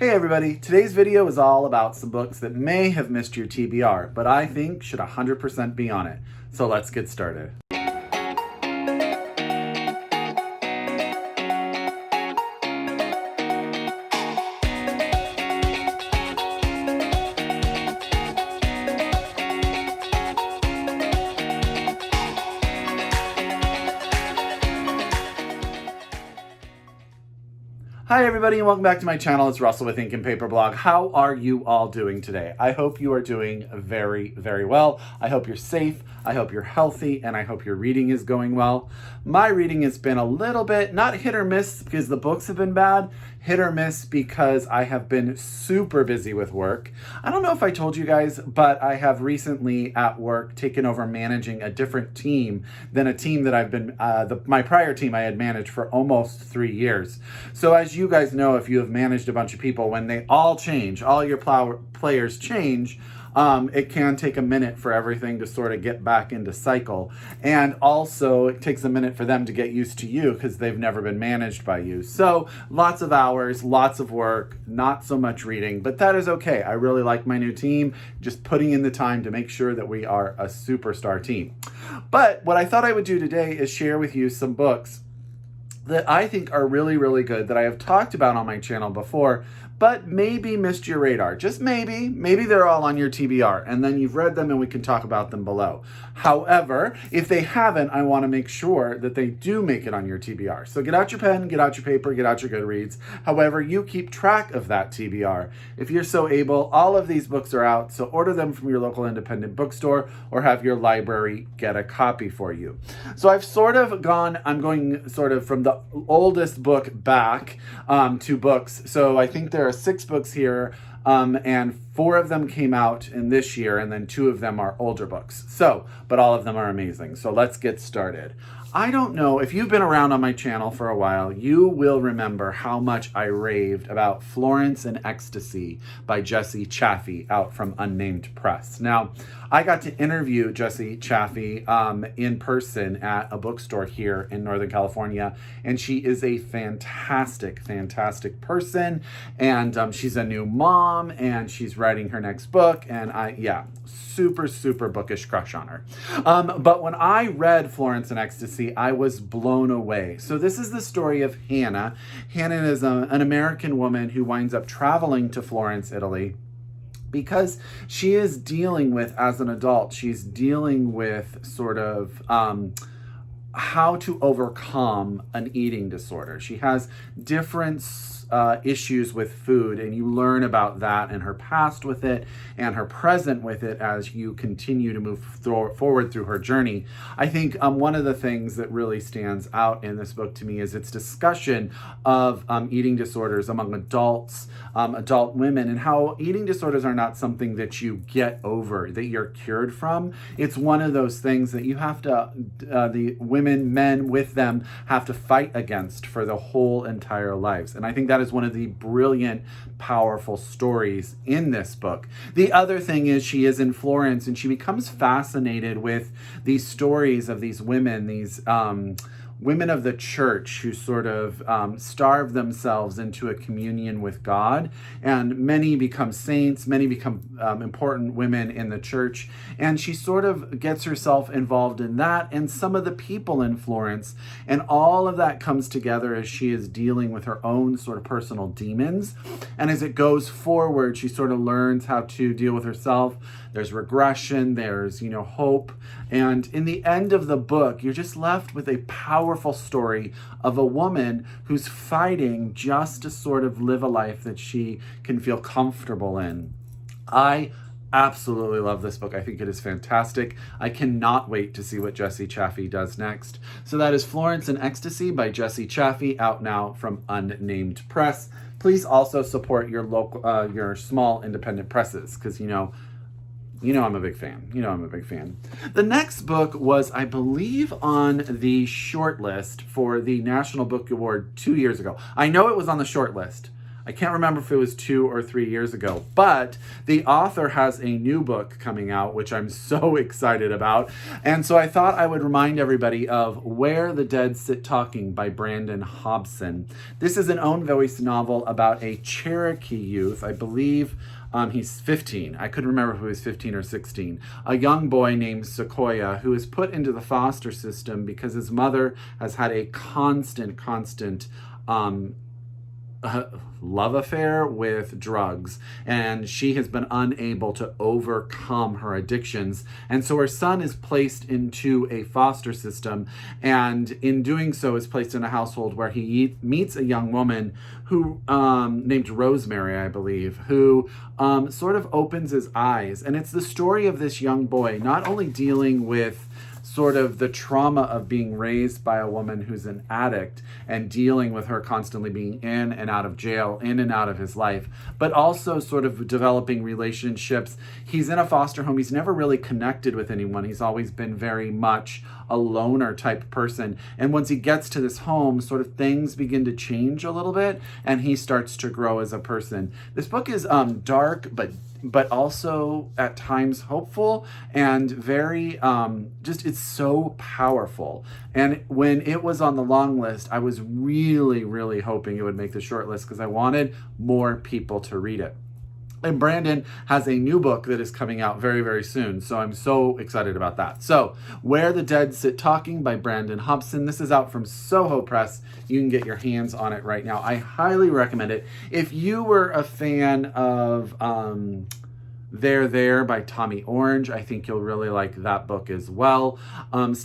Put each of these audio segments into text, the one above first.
Hey everybody, today's video is all about some books that may have missed your TBR, but I think should 100% be on it. So let's get started. Hi everybody and welcome back to my channel. It's Russell with Ink and Paper Blog. How are you all doing today? I hope you are doing very, very well. I hope you're safe, I hope you're healthy, and I hope your reading is going well. My reading has been a little bit, not hit or miss because the books have been bad, hit or miss because I have been super busy with work. I don't know if I told you guys, but I have recently at work taken over managing a different team than a team that I've been, my prior team I had managed for almost 3 years. So as you guys know, if you have managed a bunch of people, when they all change, all your players change, it can take a minute for everything to sort of get back into cycle. And also it takes a minute for them to get used to you because they've never been managed by you. So lots of hours, lots of work, not so much reading, but that is okay. I really like my new team, just putting in the time to make sure that we are a superstar team. But what I thought I would do today is share with you some books that I think are really, really good that I have talked about on my channel before, but maybe missed your radar. Just maybe they're all on your TBR and then you've read them and we can talk about them below. However, if they haven't, I want to make sure that they do make it on your TBR. So get out your pen, get out your paper, get out your Goodreads. However, you keep track of that TBR. If you're so able, all of these books are out, so order them from your local independent bookstore or have your library get a copy for you. So I've sort of I'm going sort of from the oldest book back to books. So I think there are 6 books here, and 4 of them came out in this year, and then 2 of them are older books. So, but all of them are amazing. So let's get started. I don't know, if you've been around on my channel for a while, you will remember how much I raved about Florence and Ecstasy by Jessie Chaffee out from UnNamed Press. Now, I got to interview Jessie Chaffee in person at a bookstore here in Northern California, and she is a fantastic, fantastic person, and she's a new mom, and she's writing her next book, and super, super bookish crush on her. But when I read Florence and Ecstasy, I was blown away. So this is the story of Hannah. Hannah is an American woman who winds up traveling to Florence, Italy, because she is dealing with, as an adult, she's dealing with sort of how to overcome an eating disorder. She has different issues with food, and you learn about that and her past with it and her present with it as you continue to move forward through her journey. I think one of the things that really stands out in this book to me is its discussion of eating disorders among adults, adult women, and how eating disorders are not something that you get over, that you're cured from. It's one of those things that you have to, the women, men with them, have to fight against for the whole entire lives. And I think that is one of the brilliant, powerful stories in this book. The other thing is she is in Florence and she becomes fascinated with these stories of these women, these women of the church who sort of starve themselves into a communion with God. And many become saints, many become important women in the church. And she sort of gets herself involved in that and some of the people in Florence. And all of that comes together as she is dealing with her own sort of personal demons. And as it goes forward, she sort of learns how to deal with herself. There's regression, there's, hope. And in the end of the book, you're just left with a powerful story of a woman who's fighting just to sort of live a life that she can feel comfortable in. I absolutely love this book. I think it is fantastic. I cannot wait to see what Jessie Chaffee does next. So that is Florence and Ecstasy by Jessie Chaffee, out now from UnNamed Press. Please also support your local, your small independent presses, because I'm a big fan. The next book was, I believe, on the short list for the National Book Award 2 years ago. I know it was on the short list. I can't remember if it was 2 or 3 years ago, but the author has a new book coming out, which I'm so excited about. And so I thought I would remind everybody of Where the Dead Sit Talking by Brandon Hobson. This is an own voice novel about a Cherokee youth, I believe. He's 15. I couldn't remember if he was 15 or 16. A young boy named Sequoia who is put into the foster system because his mother has had a constant love affair with drugs, and she has been unable to overcome her addictions, and so her son is placed into a foster system, and in doing so is placed in a household where he meets a young woman who named Rosemary, I believe, who sort of opens his eyes. And it's the story of this young boy not only dealing with sort of the trauma of being raised by a woman who's an addict and dealing with her constantly being in and out of jail, in and out of his life, but also sort of developing relationships. He's in a foster home. He's never really connected with anyone. He's always been very much a loner type person. And once he gets to this home, sort of things begin to change a little bit, and he starts to grow as a person. This book is dark, but also at times hopeful and very, it's so powerful. And when it was on the long list, I was really, really hoping it would make the short list because I wanted more people to read it. And Brandon has a new book that is coming out very, very soon. So I'm so excited about that. So Where the Dead Sit Talking by Brandon Hobson. This is out from SOHO Press. You can get your hands on it right now. I highly recommend it. If you were a fan of There by Tommy Orange, I think you'll really like that book as well. And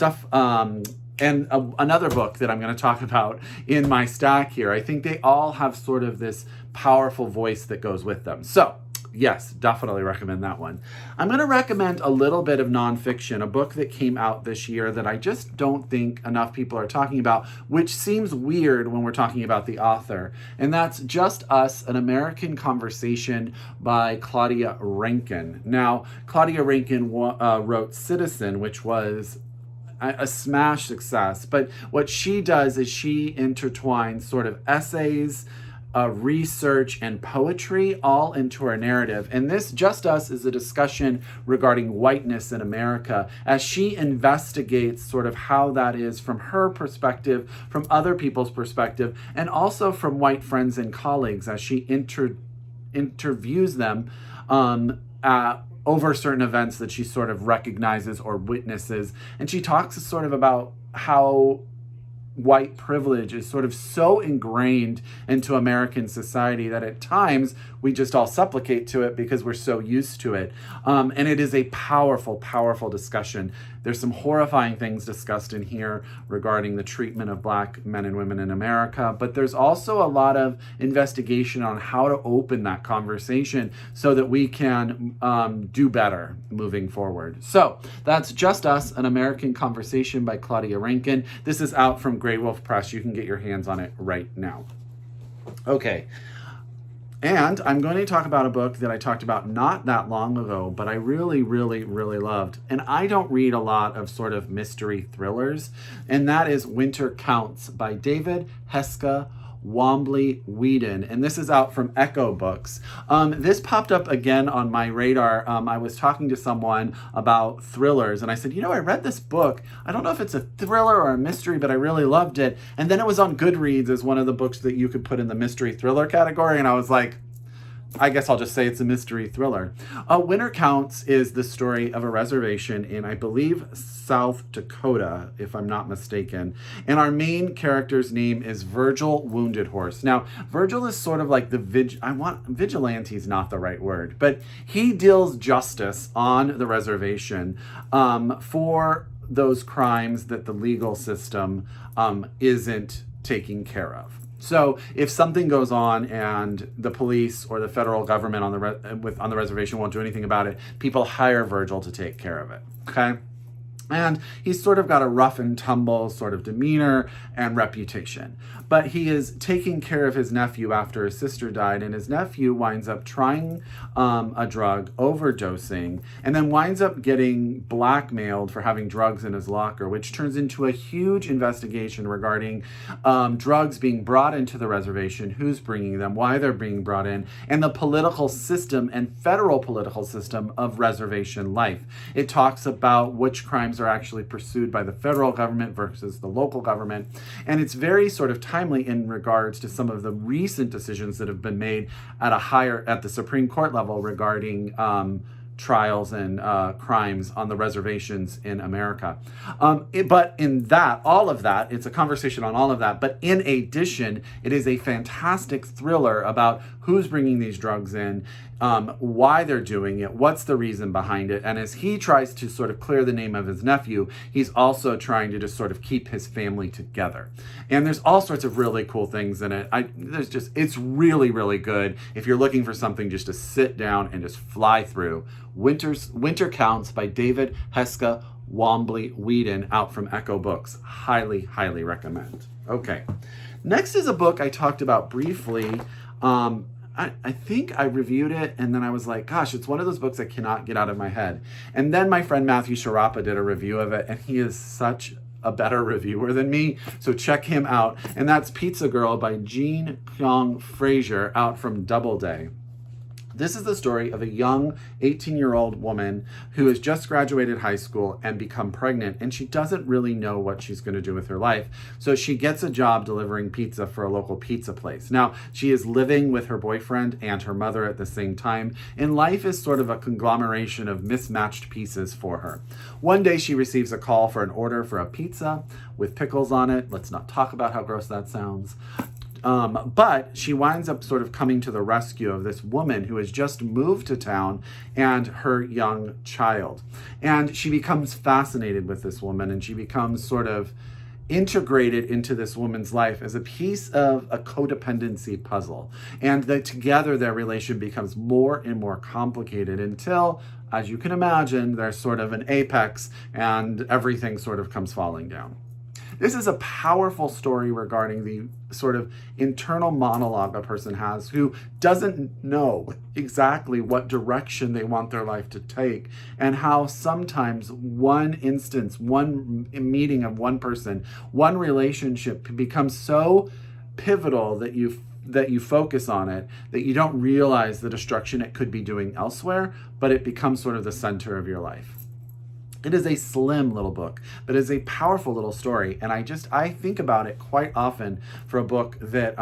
another book that I'm going to talk about in my stack here. I think they all have sort of this powerful voice that goes with them. So yes, definitely recommend that one. I'm going to recommend a little bit of nonfiction, a book that came out this year that I just don't think enough people are talking about, which seems weird when we're talking about the author. And that's Just Us, An American Conversation by Claudia Rankine. Now, Claudia Rankine wrote Citizen, which was a smash success. But what she does is she intertwines sort of essays, research, and poetry all into her narrative. And this Just Us is a discussion regarding whiteness in America as she investigates sort of how that is from her perspective, from other people's perspective, and also from white friends and colleagues as she interviews them over certain events that she sort of recognizes or witnesses. And she talks sort of about how white privilege is sort of so ingrained into American society that at times we just all supplicate to it because we're so used to it. And it is a powerful, powerful discussion. There's some horrifying things discussed in here regarding the treatment of Black men and women in America, but there's also a lot of investigation on how to open that conversation so that we can do better moving forward. So that's Just Us, An American Conversation by Claudia Rankine. This is out from Graywolf Press. You can get your hands on it right now. Okay. And I'm going to talk about a book that I talked about not that long ago, but I really, really, really loved. And I don't read a lot of sort of mystery thrillers, and that is Winter Counts by David Heska Wanbli Weiden, and this is out from Ecco Books. This popped up again on my radar. I was talking to someone about thrillers, and I said, I read this book. I don't know if it's a thriller or a mystery, but I really loved it. And then it was on Goodreads as one of the books that you could put in the mystery thriller category, and I was like, I guess I'll just say it's a mystery thriller. Winter Counts is the story of a reservation in, I believe, South Dakota, if I'm not mistaken. And our main character's name is Virgil Wounded Horse. Now, Virgil is sort of like vigilante is not the right word, but he deals justice on the reservation for those crimes that the legal system isn't taking care of. So if something goes on and the police or the federal government on the reservation won't do anything about it, people hire Virgil to take care of it, okay? And he's sort of got a rough and tumble sort of demeanor and reputation. but he is taking care of his nephew after his sister died, and his nephew winds up trying a drug, overdosing, and then winds up getting blackmailed for having drugs in his locker, which turns into a huge investigation regarding drugs being brought into the reservation, who's bringing them, why they're being brought in, and the political system and federal political system of reservation life. It talks about which crimes are actually pursued by the federal government versus the local government, and it's very sort of timely in regards to some of the recent decisions that have been made at the Supreme Court level regarding trials and crimes on the reservations in America. But in all of that, it's a conversation on all of that. But in addition, it is a fantastic thriller about who's bringing these drugs in, why they're doing it, what's the reason behind it. And as he tries to sort of clear the name of his nephew, he's also trying to just sort of keep his family together. And there's all sorts of really cool things in it. It's really, really good if you're looking for something just to sit down and just fly through. Winter Counts by David Heska, Wanbli, Weiden, out from Ecco Books. Highly, highly recommend. Okay. Next is a book I talked about briefly. I think I reviewed it, and then I was like, gosh, it's one of those books I cannot get out of my head. And then my friend Matthew Sharapa did a review of it, and he is such a better reviewer than me, so check him out. And that's Pizza Girl by Kyoung Frazier, out from DoubleDay. This is the story of a young 18-year-old woman who has just graduated high school and become pregnant, and she doesn't really know what she's going to do with her life. So she gets a job delivering pizza for a local pizza place. Now, she is living with her boyfriend and her mother at the same time, and life is sort of a conglomeration of mismatched pieces for her. One day she receives a call for an order for a pizza with pickles on it. Let's not talk about how gross that sounds. But she winds up sort of coming to the rescue of this woman who has just moved to town and her young child. And she becomes fascinated with this woman, and she becomes sort of integrated into this woman's life as a piece of a codependency puzzle. And that together their relation becomes more and more complicated until, as you can imagine, there's sort of an apex and everything sort of comes falling down. This is a powerful story regarding the sort of internal monologue a person has who doesn't know exactly what direction they want their life to take, and how sometimes one instance, one meeting of one person, one relationship becomes so pivotal that you focus on it, that you don't realize the destruction it could be doing elsewhere, but it becomes sort of the center of your life. It is a slim little book, but it's a powerful little story. And I think about it quite often for a book that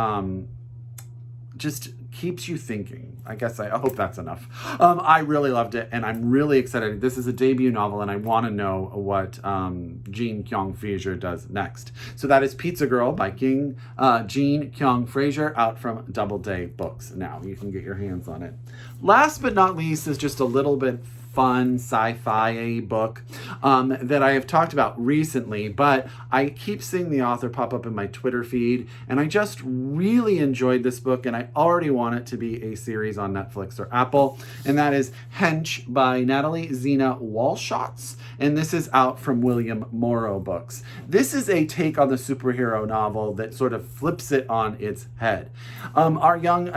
just keeps you thinking. I hope that's enough. I really loved it, and I'm really excited. This is a debut novel, and I want to know what Kyoung Frazier does next. So that is Pizza Girl by Kyoung Frazier, out from DoubleDay Books. Now you can get your hands on it. Last but not least is just a little bit fun sci-fi book that I have talked about recently, but I keep seeing the author pop up in my Twitter feed, and I just really enjoyed this book, and I already want it to be a series on Netflix or Apple, and that is Hench by Natalie, Zina, Walschots, and this is out from William Morrow Books. This is a take on the superhero novel that sort of flips it on its head. Our young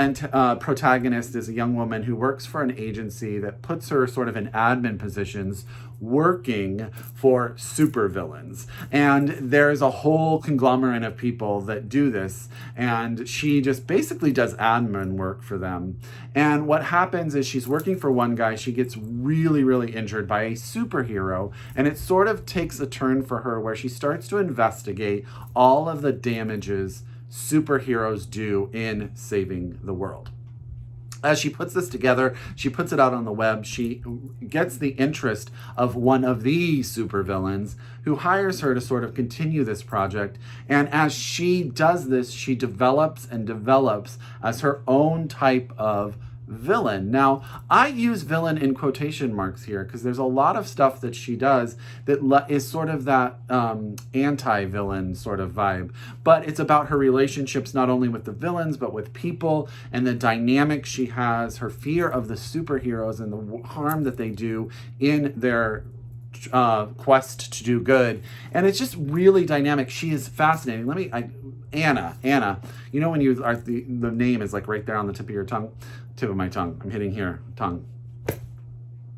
protagonist is a young woman who works for an agency that puts her sort of in admin positions working for supervillains. And there's a whole conglomerate of people that do this, and she just basically does admin work for them. And what happens is she's working for one guy, she gets really, really injured by a superhero, and it sort of takes a turn for her where she starts to investigate all of the damages superheroes do in saving the world. As she puts this together, she puts it out on the web, she gets the interest of one of the supervillains who hires her to sort of continue this project. And as she does this, she develops and develops as her own type of villain. Now, I use villain in quotation marks here because there's a lot of stuff that she does that is sort of that anti-villain sort of vibe. But it's about her relationships not only with the villains, but with people, and the dynamic she has, her fear of the superheroes and the harm that they do in their quest to do good. And it's just really dynamic. She is fascinating. Anna, you know when you are, the name is like right there on the tip of your tongue, tip of my tongue. I'm hitting here, tongue.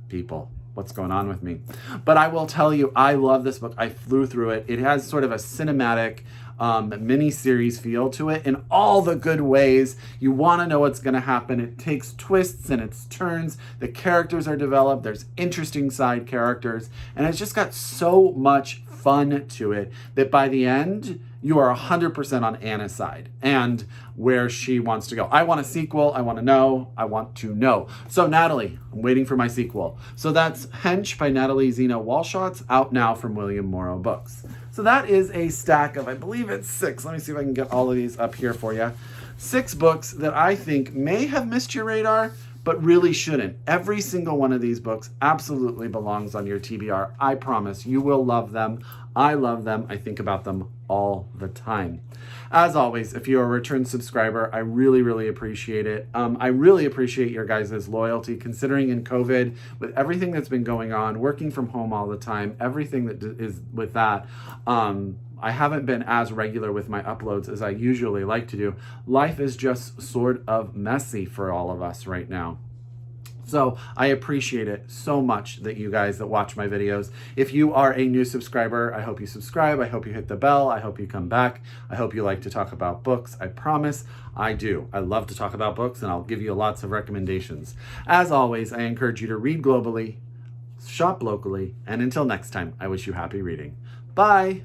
People, what's going on with me? But I will tell you, I love this book. I flew through it. It has sort of a cinematic mini-series feel to it in all the good ways. You want to know what's going to happen. It takes twists and its turns. The characters are developed. There's interesting side characters. And it's just got so much fun to it that by the end, you are 100% on Anna's side and where she wants to go. I want a sequel. I want to know. I want to know. So Natalie, I'm waiting for my sequel. So that's Hench by Natalie Zina Walschots, out now from William Morrow Books. So that is a stack of, I believe it's 6. Let me see if I can get all of these up here for you. 6 books that I think may have missed your radar, but really shouldn't. Every single one of these books absolutely belongs on your TBR. I promise you will love them. I love them. I think about them all the time. As always, if you're a return subscriber, I really, really appreciate it. I really appreciate your guys' loyalty, considering in COVID, with everything that's been going on, working from home all the time, everything that is with that, I haven't been as regular with my uploads as I usually like to do. Life is just sort of messy for all of us right now. So I appreciate it so much that you guys that watch my videos. If you are a new subscriber, I hope you subscribe. I hope you hit the bell. I hope you come back. I hope you like to talk about books. I promise I do. I love to talk about books, and I'll give you lots of recommendations. As always, I encourage you to read globally, shop locally, and until next time, I wish you happy reading. Bye.